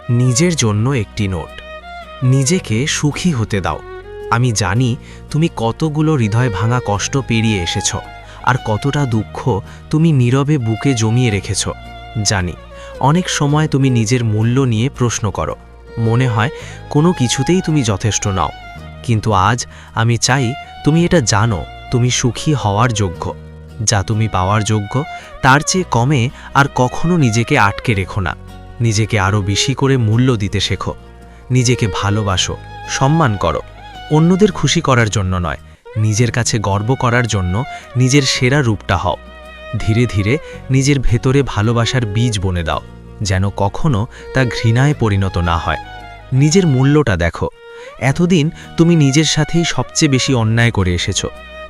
নিজের জন্য একটি নোট। নিজেকে সুখী হতে দাও। আমি জানি তুমি কতগুলো হৃদয় ভাঙা কষ্ট পেরিয়ে এসেছ, আর কতটা দুঃখ তুমি নীরবে বুকে জমিয়ে রেখেছ। জানি অনেক সময় তুমি নিজের মূল্য নিয়ে প্রশ্ন করো, মনে হয় কোনো কিছুতেই তুমি যথেষ্ট নাও। কিন্তু আজ আমি চাই তুমি এটা জানো, তুমি সুখী হওয়ার যোগ্য। যা তুমি পাওয়ার যোগ্য তার চেয়ে কমে আর কখনো নিজেকে আটকে রেখো না। নিজেকে আরও বেশি করে মূল্য দিতে শেখো। নিজেকে ভালোবাসো, সম্মান করো। অন্যদের খুশি করার জন্য নয়, নিজের কাছে গর্ব করার জন্য নিজের সেরা রূপটা হও। ধীরে ধীরে নিজের ভেতরে ভালোবাসার বীজ বনে দাও, যেন কখনো তা ঘৃণায় পরিণত না হয়। নিজের মূল্যটা দেখো। এতদিন তুমি নিজের সাথেই সবচেয়ে বেশি অন্যায় করে এসেছ।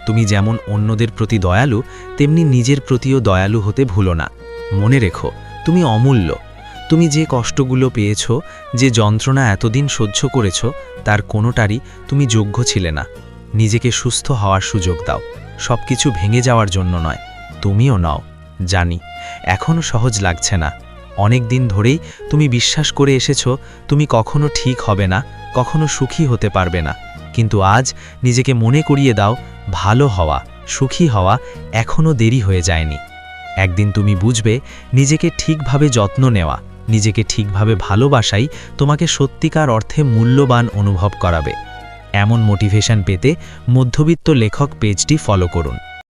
তুমি যেমন অন্যদের প্রতি দয়ালু, তেমনি নিজের প্রতিও দয়ালু হতে ভুলো না। মনে রেখো, তুমি অমূল্য। তুমি যে কষ্টগুলো পেয়েছ, যে যন্ত্রণা এতদিন সহ্য করেছ, তার কোনোটারই তুমি যোগ্য ছিলে না। নিজেকে সুস্থ হওয়ার সুযোগ দাও। সব কিছু ভেঙে যাওয়ার জন্য নয়, তুমিও নাও। জানি এখনও সহজ লাগছে না। অনেক দিন ধরেই তুমি বিশ্বাস করে এসেছ তুমি কখনো ঠিক হবে না, কখনো সুখী হতে পারবে না। কিন্তু আজ নিজেকে মনে করিয়ে দাও, ভালো হওয়া, সুখী হওয়া এখনও দেরি হয়ে যায়নি। একদিন তুমি বুঝবে নিজেকে ঠিকভাবে যত্ন নেওয়া, নিজেকে ঠিকভাবে ভালোবাসাই তোমাকে সত্যিকার অর্থে মূল্যবান অনুভব করাবে। এমন মোটিভেশন পেতে মধ্যবিত্ত লেখক পেজটি ফলো করুন।